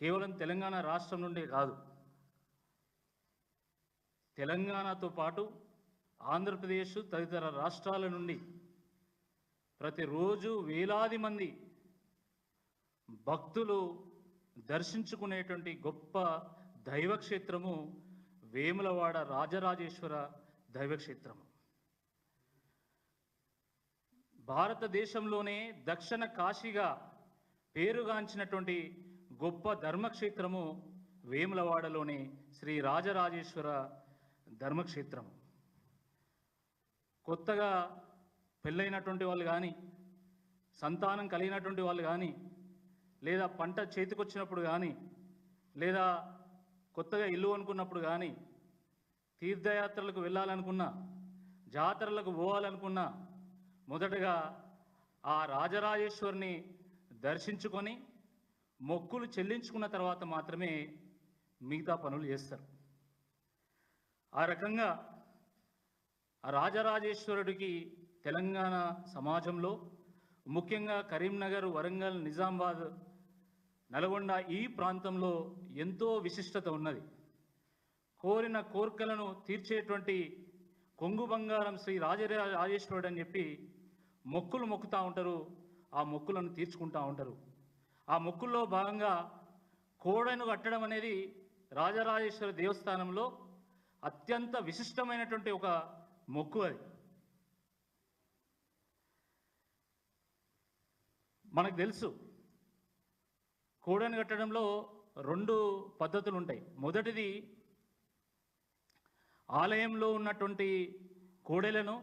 కేవలం తెలంగాణ రాష్ట్రం నుండే కాదు, తెలంగాణతో పాటు ఆంధ్రప్రదేశ్ తదితర రాష్ట్రాల నుండి ప్రతిరోజు వేలాది మంది భక్తులు దర్శించుకునేటువంటి గొప్ప దైవక్షేత్రము వేములవాడ రాజరాజేశ్వర దైవక్షేత్రము. భారతదేశంలోనే దక్షిణ కాశీగా పేరుగాంచినటువంటి గొప్ప ధర్మక్షేత్రము వేములవాడలోని శ్రీ రాజరాజేశ్వర ధర్మక్షేత్రము. కొత్తగా పెళ్ళైనటువంటి వాళ్ళు కానీ, సంతానం కలిగినటువంటి వాళ్ళు కానీ, లేదా పంట చేతికొచ్చినప్పుడు కానీ, లేదా కొత్తగా ఇల్లు అనుకున్నప్పుడు కానీ, తీర్థయాత్రలకు వెళ్ళాలనుకున్నా, జాతరలకు పోవాలనుకున్నా, మొదటగా ఆ రాజరాజేశ్వరిని దర్శించుకొని మొక్కులు చెల్లించుకున్న తర్వాత మాత్రమే మిగతా పనులు చేస్తారు. ఆ రకంగా ఆ రాజరాజేశ్వరుడికి తెలంగాణ సమాజంలో, ముఖ్యంగా కరీంనగర్, వరంగల్, నిజామాబాద్, నల్గొండ ఈ ప్రాంతంలో ఎంతో విశిష్టత ఉన్నది. కోరిన కోర్కెలను తీర్చేటువంటి కొంగు బంగారం శ్రీ రాజరాజేశ్వరుడు అని చెప్పి మొక్కులు మొక్కుతూ ఉంటారు. ఆ మొక్కులను తీర్చుకుంటూ ఉంటారు. ఆ మొక్కుల్లో భాగంగా కోడను కట్టడం అనేది రాజరాజేశ్వర దేవస్థానంలో అత్యంత విశిష్టమైనటువంటి ఒక మొక్కు. అది మనకు తెలుసు. కోడను కట్టడంలో 2 పద్ధతులు ఉంటాయి. మొదటిది, ఆలయంలో ఉన్నటువంటి కోడెలను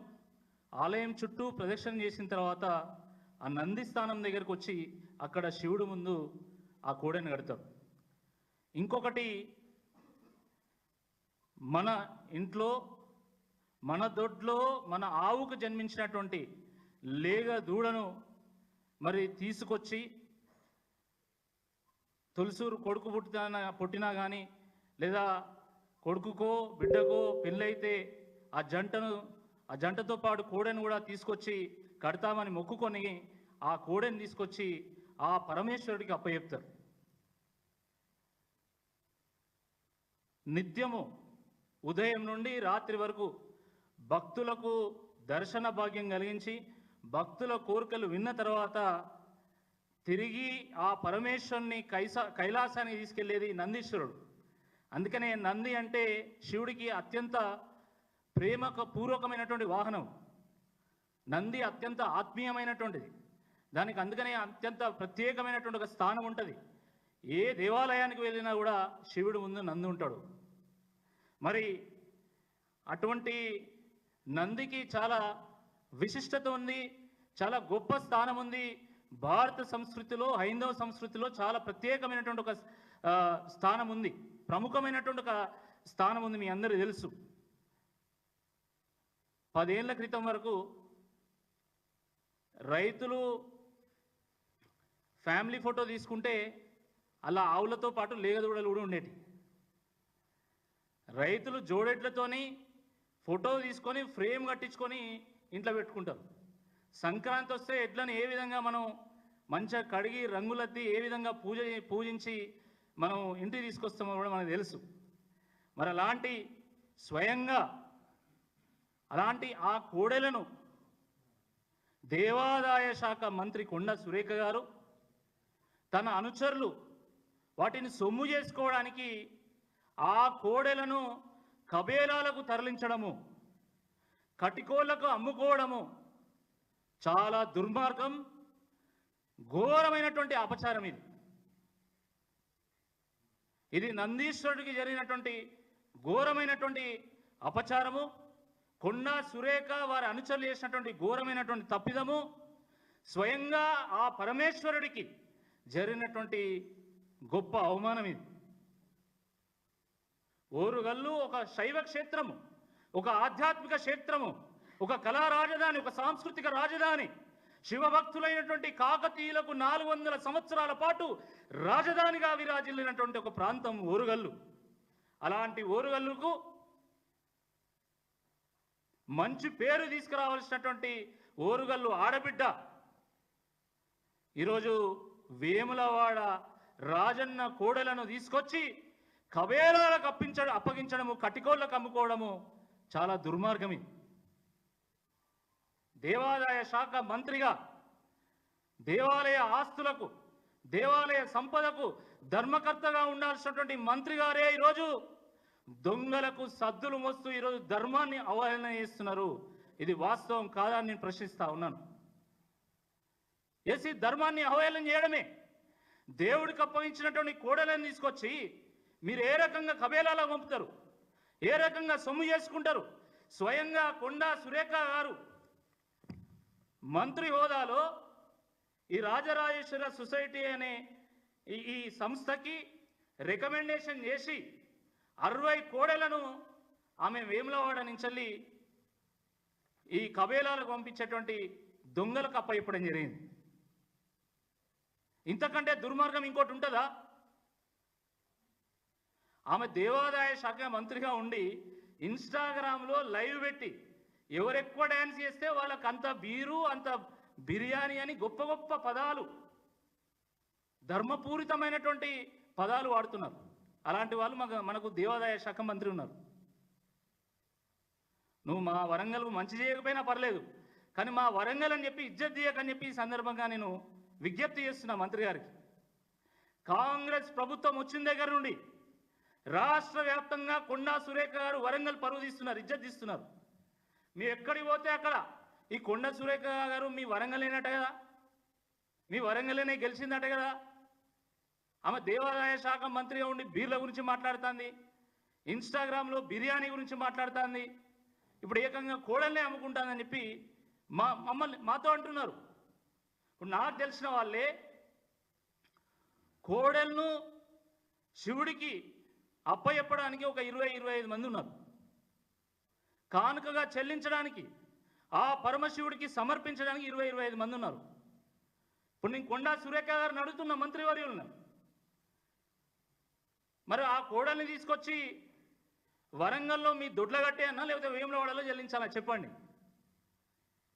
ఆలయం చుట్టూ ప్రదక్షిణ చేసిన తర్వాత ఆ నంది స్థానం దగ్గరకు వచ్చి అక్కడ శివుడు ముందు ఆ కోడెను కడతారు. ఇంకొకటి, మన ఇంట్లో మన దొడ్లో మన ఆవుకు జన్మించినటువంటి లేగ దూడను మరి తీసుకొచ్చి తొలిసూరు కొడుకు పుట్టినా కానీ, లేదా కొడుకుకో బిడ్డకో పెళ్ళైతే ఆ జంటతో పాటు కోడెను కూడా తీసుకొచ్చి కడతామని మొక్కుకొని ఆ కోడెను తీసుకొచ్చి ఆ పరమేశ్వరుడికి అప్పచెప్తారు. నిత్యము ఉదయం నుండి రాత్రి వరకు భక్తులకు దర్శన భాగ్యం కలిగించి భక్తుల కోరికలు విన్న తర్వాత తిరిగి ఆ పరమేశ్వరుని కైలాసానికి తీసుకెళ్లేది నందీశ్వరుడు. అందుకనే నంది అంటే శివుడికి అత్యంత పూర్వకమైనటువంటి వాహనం. నంది అత్యంత ఆత్మీయమైనటువంటిది. దానికి అందుకనే అత్యంత ప్రత్యేకమైనటువంటి ఒక స్థానం ఉంటుంది. ఏ దేవాలయానికి వెళ్ళినా కూడా శివుడు ముందు నంది ఉంటాడు. మరి అటువంటి నందికి చాలా విశిష్టత ఉంది, చాలా గొప్ప స్థానం ఉంది. భారత సంస్కృతిలో, హైందవ సంస్కృతిలో చాలా ప్రత్యేకమైనటువంటి ఒక స్థానం ఉంది, ప్రముఖమైనటువంటి ఒక స్థానం ఉంది. మీ అందరికీ తెలుసు. 10 ఏళ్ల క్రితం వరకు రైతులు ఫ్యామిలీ ఫోటో తీసుకుంటే అలా ఆవులతో పాటు లేగదూడలు కూడా ఉండేటి. రైతులు జోడెడ్లతోని ఫోటో తీసుకొని ఫ్రేమ్ కట్టించుకొని ఇంట్లో పెట్టుకుంటారు. సంక్రాంతి వస్తే ఎడ్లను ఏ విధంగా మనం మంచిగా కడిగి రంగులద్ది ఏ విధంగా పూజించి మనం ఇంటికి తీసుకొస్తామో కూడా మనకు తెలుసు. మరి అలాంటి ఆ కోడెలను దేవాదాయ శాఖ మంత్రి కొండ సురేఖ గారు తన అనుచరులు వాటిని సొమ్ము చేసుకోవడానికి ఆ కోడెలను కబేలాలకు తరలించడము, కటికోళ్లకు అమ్ముకోవడము చాలా దుర్మార్గం, ఘోరమైనటువంటి అపచారం. ఇది నందీశ్వరుడికి జరిగినటువంటి ఘోరమైనటువంటి అపచారము. కొండ సురేఖ వారి అనుచరులు చేసినటువంటి ఘోరమైనటువంటి తప్పిదము, స్వయంగా ఆ పరమేశ్వరుడికి జరిగినటువంటి గొప్ప అవమానం. ఇది ఓరుగల్లు ఒక శైవ క్షేత్రము, ఒక ఆధ్యాత్మిక క్షేత్రము, ఒక కళా రాజధాని, ఒక సాంస్కృతిక రాజధాని. శివభక్తులైనటువంటి కాకతీయులకు 400 సంవత్సరాల పాటు రాజధానిగా విరాజిల్లినటువంటి ఒక ప్రాంతం ఓరుగల్లు. అలాంటి ఓరుగల్లుకు మంచి పేరు తీసుకురావాల్సినటువంటి ఓరుగల్లు ఆడబిడ్డ ఈరోజు వేములవాడ రాజన్న కోడెలను తీసుకొచ్చి కబేలాలకు అప్పగించడము, కటికోళ్లకు అమ్ముకోవడము చాలా దుర్మార్గమే. దేవాదాయ శాఖ మంత్రిగా దేవాలయ ఆస్తులకు, దేవాలయ సంపదకు ధర్మకర్తగా ఉండాల్సినటువంటి మంత్రి గారే ఈరోజు దొంగలకు సద్దులు మోస్తూ ఈరోజు ధర్మాన్ని అవహేళన చేస్తున్నారు. ఇది వాస్తవం కాదా అని నేను ప్రశ్నిస్తా ఉన్నాను. ఈ ధర్మాన్ని అవహేళన చేయడమే. దేవుడికి అప్పగించినటువంటి కోడలను తీసుకొచ్చి మీరు ఏ రకంగా కబేలాలో పంపుతారు, ఏ రకంగా సొమ్ము చేసుకుంటారు? స్వయంగా కొండా సురేఖ గారు మంత్రి హోదాలో ఈ రాజరాజేశ్వర సొసైటీ అనే ఈ సంస్థకి రికమెండేషన్ చేసి 60 కోడెలను ఆమె వేములవాడ నుంచి ఈ కబేలాలకు పంపించేటువంటి దొంగలకు అప్పచెప్పడం జరిగింది. ఇంతకంటే దుర్మార్గం ఇంకోటి ఉంటుందా? ఆమె దేవాదాయ శాఖ మంత్రిగా ఉండి ఇన్స్టాగ్రామ్లో లైవ్ పెట్టి ఎవరెక్కువ డ్యాన్స్ చేస్తే వాళ్ళకి అంత బీరు, అంత బిర్యానీ అని గొప్ప గొప్ప పదాలు, ధర్మపూరితమైనటువంటి పదాలు వాడుతున్నారు. అలాంటి వాళ్ళు మనకు దేవాదాయ శాఖ మంత్రి ఉన్నారు. నువ్వు మా వరంగల్కు మంచి చేయకపోయినా పర్లేదు, కానీ మా వరంగల్ అని చెప్పి ఇజ్జత్ చేయకని చెప్పి ఈ సందర్భంగా నేను విజ్ఞప్తి చేస్తున్నా మంత్రి గారికి. కాంగ్రెస్ ప్రభుత్వం వచ్చిన దగ్గర నుండి రాష్ట్ర వ్యాప్తంగా కొండా సురేఖ గారు వరంగల్ పరువు తీస్తున్నారు, ఇజ్జత్ తీస్తున్నారు. మీరు ఎక్కడికి పోతే అక్కడ ఈ కొండా సురేఖ గారు మీ వరంగలేనట కదా, మీ వరంగల్లోనే గెలిచిందట కదా. ఆమె దేవాదాయ శాఖ మంత్రిగా ఉండి బీర్ల గురించి మాట్లాడుతుంది, ఇన్స్టాగ్రామ్లో బిర్యానీ గురించి మాట్లాడుతుంది, ఇప్పుడు ఏకంగా కోడల్నే అమ్ముకుంటానని చెప్పి మాతో అంటున్నారు. ఇప్పుడు నాకు తెలిసిన వాళ్ళే కోడెలను శివుడికి అప్పచెప్పడానికి ఒక 20-25 మంది ఉన్నారు. కానుకగా చెల్లించడానికి, ఆ పరమశివుడికి సమర్పించడానికి 20-25 మంది ఉన్నారు. ఇప్పుడు నేను కొండా సురేఖ గారిని అడుగుతున్న మంత్రివర్యులను, మరి ఆ కోడల్ని తీసుకొచ్చి వరంగల్లో మీ దొడ్ల కట్టే అన్నా లేకపోతే వేములవాడలో చెల్లించాలా చెప్పండి.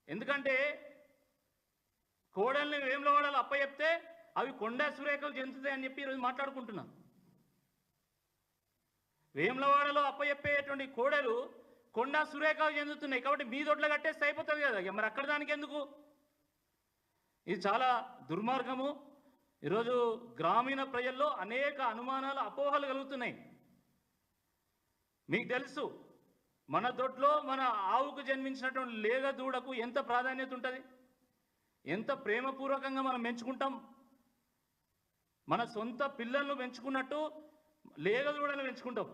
ఎందుకంటే కోడల్ని వేములవాడలో అప్పచెప్తే అవి కొండా సురేఖకు చెందుతాయి అని చెప్పి ఈరోజు మాట్లాడుకుంటున్నాం. వేములవాడలో అప్పచెప్పేటువంటి కోడలు కొండా సురేఖకు చెందుతున్నాయి కాబట్టి మీ దొడ్ల కట్టేస్తే అయిపోతుంది కదా, మరి అక్కడ దానికి ఎందుకు? ఇది చాలా దుర్మార్గము. ఈరోజు గ్రామీణ ప్రజల్లో అనేక అనుమానాలు, అపోహలు కలుగుతున్నాయి. మీకు తెలుసు మన దొడ్లో మన ఆవుకు జన్మించినటువంటి లేగ దూడకు ఎంత ప్రాధాన్యత ఉంటుంది, ఎంత ప్రేమపూర్వకంగా మనం పెంచుకుంటాం. మన సొంత పిల్లలను పెంచుకున్నట్టు లేగ దూడను పెంచుకుంటాం.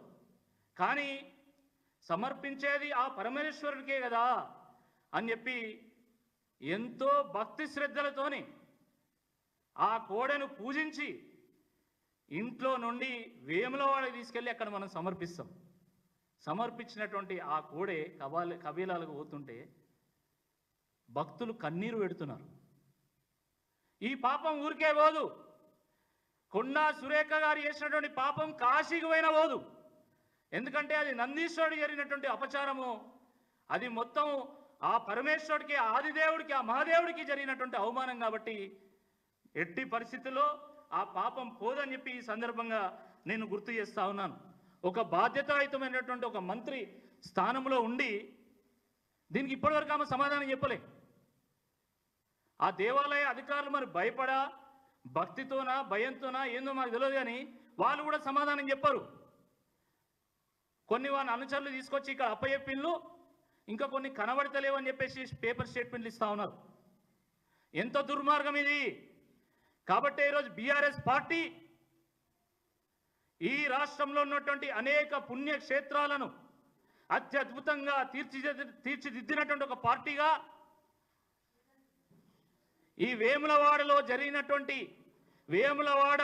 కానీ సమర్పించేది ఆ పరమేశ్వరుడికే కదా అని చెప్పి ఎంతో భక్తి శ్రద్ధలతోని ఆ కోడెను పూజించి ఇంట్లో నుండి వేములవాడకి తీసుకెళ్ళి అక్కడ మనం సమర్పిస్తాం. సమర్పించినటువంటి ఆ కోడె కబీలాలకు పోతుంటే భక్తులు కన్నీరు పెడుతున్నారు. ఈ పాపం ఊరికే పోదు. కొండా సురేఖ గారు చేసినటువంటి పాపం కాశీకి పోయినా పోదు. ఎందుకంటే అది నందీశ్వరుడు జరిగినటువంటి అపచారము, అది మొత్తం ఆ పరమేశ్వరుడికి, ఆదిదేవుడికి, ఆ మహాదేవుడికి జరిగినటువంటి అవమానం. కాబట్టి ఎట్టి పరిస్థితుల్లో ఆ పాపం పోదని చెప్పి ఈ సందర్భంగా నేను గుర్తు చేస్తా ఉన్నాను. ఒక బాధ్యతాయుతమైనటువంటి ఒక మంత్రి స్థానంలో ఉండి దీనికి ఇప్పటివరకు ఆమె సమాధానం చెప్పలే. ఆ దేవాలయ అధికారులు మరి భయపడా, భక్తితోనా, భయంతోనా ఏందో మాకు తెలియదు, కానీ వాళ్ళు కూడా సమాధానం చెప్పరు. కొన్ని వాళ్ళ అనుచరులు తీసుకొచ్చి ఇక్కడ అప్పచెప్పిళ్ళు, ఇంకా కొన్ని కనబడతలేవని చెప్పేసి పేపర్ స్టేట్మెంట్లు ఇస్తా ఉన్నారు. ఎంత దుర్మార్గం ఇది! కాబట్టి ఈరోజు బీఆర్ఎస్ పార్టీ ఈ రాష్ట్రంలో ఉన్నటువంటి అనేక పుణ్యక్షేత్రాలను అత్యద్భుతంగా తీర్చిదిద్దినటువంటి ఒక పార్టీగా ఈ వేములవాడలో జరిగినటువంటి, వేములవాడ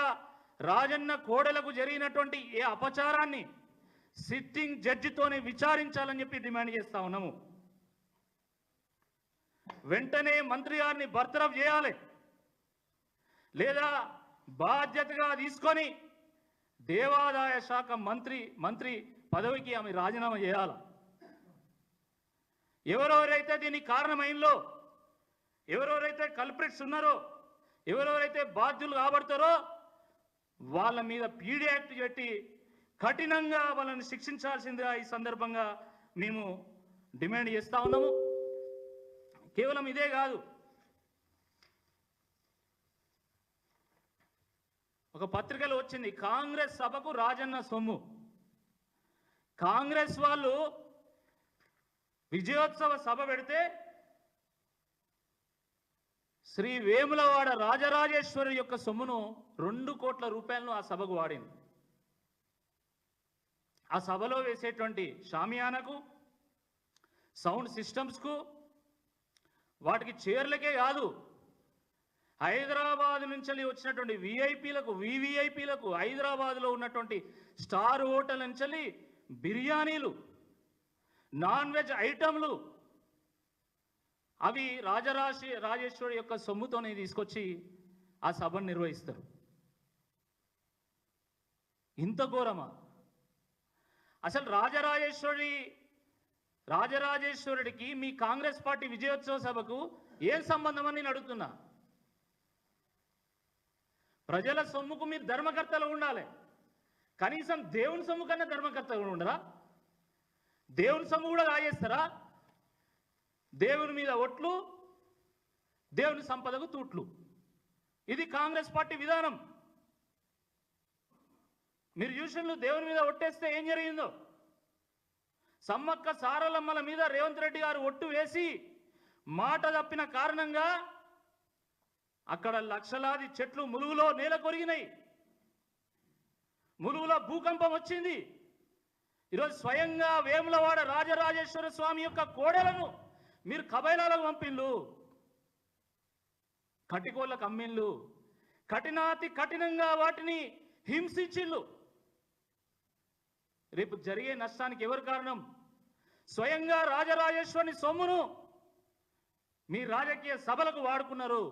రాజన్న కోడలకు జరిగినటువంటి ఏ అపచారాన్ని సిట్టింగ్ జడ్జితోనే విచారించాలని చెప్పి డిమాండ్ చేస్తా ఉన్నాము. వెంటనే మంత్రి గారిని బర్తరఫ్ చేయాలి, లేదా బాధ్యతగా తీసుకొని దేవాదాయ శాఖ మంత్రి పదవికి ఆమె రాజీనామా చేయాలి. ఎవరెవరైతే దీనికి కారణమైందో, ఎవరెవరైతే కల్ప్రిట్స్ ఉన్నారో, ఎవరెవరైతే బాధ్యులు కాబడతారో వాళ్ళ మీద పీడీ యాక్ట్ పెట్టి కఠినంగా వాళ్ళని శిక్షించాల్సిందిగా ఈ సందర్భంగా మేము డిమాండ్ చేస్తా ఉన్నాము. కేవలం ఇదే కాదు, ఒక పత్రికలో వచ్చింది కాంగ్రెస్ సభకు రాజన్న సొమ్ము. కాంగ్రెస్ వాళ్ళు విజయోత్సవ సభ పెడితే శ్రీ వేములవాడ రాజరాజేశ్వరి యొక్క సొమ్మును 2 కోట్ల రూపాయలను ఆ సభకు వాడింది. ఆ సభలో వేసేటువంటి షామియానకు, సౌండ్ సిస్టమ్స్కు, వాటికి చైర్లకే కాదు, హైదరాబాద్ నుంచి వచ్చినటువంటి విఐపీలకు, వివిఐపీలకు, హైదరాబాద్లో ఉన్నటువంటి స్టార్ హోటల్ నుంచి బిర్యానీలు, నాన్ వెజ్ ఐటమ్లు అవి రాజేశ్వరి యొక్క సొమ్ముతోనే తీసుకొచ్చి ఆ సభను నిర్వహిస్తారు. ఇంత ఘోరమా? అసలు రాజరాజేశ్వరుడికి మీ కాంగ్రెస్ పార్టీ విజయోత్సవ సభకు ఏం సంబంధం అని నేను అడుగుతున్నా. ప్రజల సొమ్ముకు మీరు ధర్మకర్తలు ఉండాలి. కనీసం దేవుని సొమ్ము కన్నా ధర్మకర్తలు ఉండరా? దేవుని సొమ్ము కూడా కాజేస్తారా? దేవుని మీద ఒట్లు, దేవుని సంపదకు తూట్లు. ఇది కాంగ్రెస్ పార్టీ విధానం. మీరు చూసిన దేవుని మీద ఒట్టేస్తే ఏం జరిగిందో, సమ్మక్క సారలమ్మల మీద రేవంత్ రెడ్డి గారు ఒట్టు వేసి మాట తప్పిన కారణంగా అక్కడ లక్షలాది చెట్లు ములుగులో నేల కొరిగినాయి, ములుగులో భూకంపం వచ్చింది. ఈరోజు స్వయంగా వేములవాడ రాజరాజేశ్వర స్వామి యొక్క కోడలను మీరు కబైలాలకు పంపిళ్ళు, కటికోళ్ళకు అమ్మిళ్ళు, కఠినంగా వాటిని హింసించిళ్ళు. రేపు జరిగే నష్టానికి ఎవరు కారణం? స్వయంగా రాజరాజేశ్వరుని సొమ్మును మీ రాజకీయ సభలకు వాడుకున్నారు.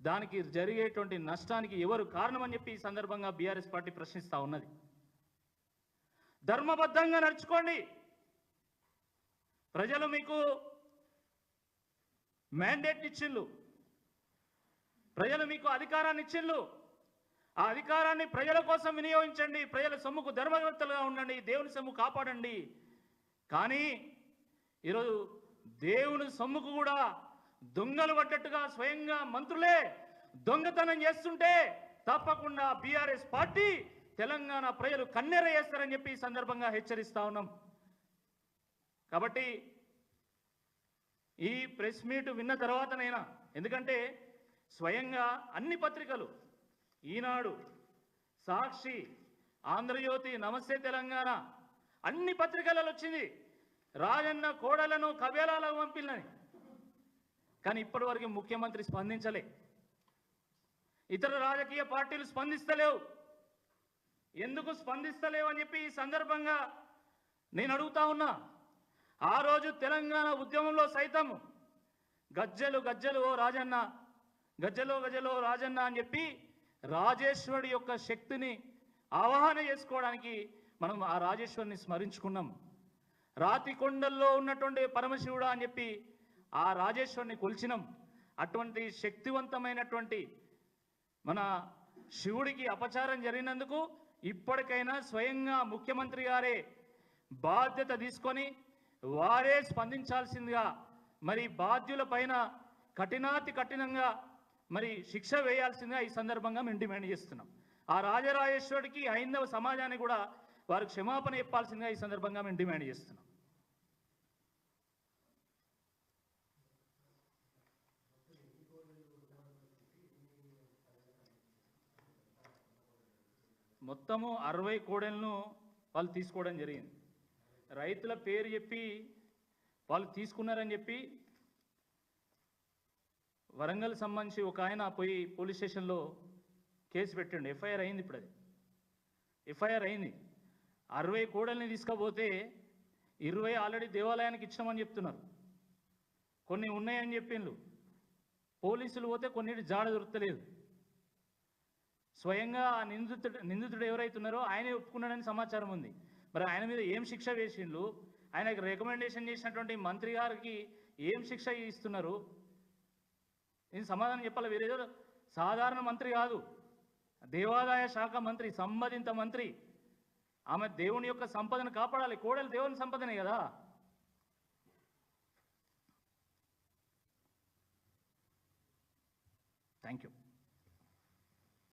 దానికి జరిగేటువంటి నష్టానికి ఎవరు కారణమని చెప్పి ఈ సందర్భంగా బీఆర్ఎస్ పార్టీ ప్రశ్నిస్తూ ఉన్నది. ధర్మబద్ధంగా నడుచుకోండి. ప్రజలు మీకు మ్యాండేట్ ఇచ్చిళ్ళు, ప్రజలు మీకు అధికారాన్ని ఇచ్చిళ్ళు. ఆ అధికారాన్ని ప్రజల కోసం వినియోగించండి, ప్రజల సొమ్ముకు ధర్మకర్తలుగా ఉండండి, దేవుని సొమ్ము కాపాడండి. కానీ ఈరోజు దేవుని సొమ్ముకు కూడా దొంగలు పడ్డట్టుగా స్వయంగా మంత్రులే దొంగతనం చేస్తుంటే తప్పకుండా బీఆర్ఎస్ పార్టీ తెలంగాణ ప్రజలు కన్నెర చేస్తారని చెప్పి ఈ సందర్భంగా హెచ్చరిస్తా ఉన్నాం. కాబట్టి ఈ ప్రెస్ మీట్ విన్న తర్వాతనైనా, ఎందుకంటే స్వయంగా అన్ని పత్రికలు, ఈనాడు, సాక్షి, ఆంధ్రజ్యోతి, నమస్తే తెలంగాణ, అన్ని పత్రికలలో వచ్చింది రాజన్న కోడలను కబేలాలకు పంపిల్లని. కానీ ఇప్పటి వరకు ముఖ్యమంత్రి స్పందించలే, ఇతర రాజకీయ పార్టీలు స్పందిస్తలేవు. ఎందుకు స్పందిస్తలేవు అని చెప్పి ఈ సందర్భంగా నేను అడుగుతా ఉన్నా. ఆ రోజు తెలంగాణ ఉద్యమంలో సైతం గజ్జలు గజ్జలు ఓ రాజన్న, గజ్జలో గజ్జలో రాజన్న అని చెప్పి రాజేశ్వరుడి యొక్క శక్తిని ఆవాహన చేసుకోవడానికి మనం ఆ రాజేశ్వరిని స్మరించుకున్నాం. రాతి కొండల్లో ఉన్నటువంటి పరమశివుడా అని చెప్పి ఆ రాజేశ్వరిని కొలిచినాం. అటువంటి శక్తివంతమైనటువంటి మన శివుడికి అపచారం జరిగినందుకు ఇప్పటికైనా స్వయంగా ముఖ్యమంత్రి గారే బాధ్యత తీసుకొని వారే స్పందించాల్సిందిగా, మరి బాధ్యుల పైన కఠినంగా మరి శిక్ష వేయాల్సిందిగా ఈ సందర్భంగా మేము డిమాండ్ చేస్తున్నాం. ఆ రాజరాజేశ్వరుడికి, హైందవ సమాజానికి కూడా వారికి క్షమాపణ చెప్పాల్సిందిగా ఈ సందర్భంగా మేము డిమాండ్ చేస్తున్నాం. మొత్తము 60 కోడెలను వాళ్ళు తీసుకోవడం జరిగింది. రైతుల పేరు చెప్పి వాళ్ళు తీసుకున్నారని చెప్పి వరంగల్ సంబంధించి ఒక ఆయన పోయి పోలీస్ స్టేషన్లో కేసు పెట్టండి, ఎఫ్ఐఆర్ అయింది. ఇప్పుడు అది ఎఫ్ఐఆర్ అయింది. 60 కోడల్ని తీసుకపోతే 20 ఆల్రెడీ దేవాలయానికి ఇచ్చామని చెప్తున్నారు, కొన్ని ఉన్నాయని చెప్పిండ్రు. పోలీసులు పోతే కొన్నిటి జాడ దొరకలేదు. స్వయంగా నిందితుడు ఎవరైతున్నారో ఆయనే ఒప్పుకున్నాడని సమాచారం ఉంది. మరి ఆయన మీద ఏం శిక్ష వేసిండ్రు? ఆయనకు రికమెండేషన్ చేసినటువంటి మంత్రి గారికి ఏం శిక్ష ఇస్తున్నారు? నేను సమాధానం చెప్పాలి. వేరేదో సాధారణ మంత్రి కాదు, దేవాదాయ శాఖ మంత్రి, సంబంధిత మంత్రి, ఆమె దేవుని యొక్క సంపదను కాపాడాలి. కోడలు దేవుని సంపదనే కదా. Thank you.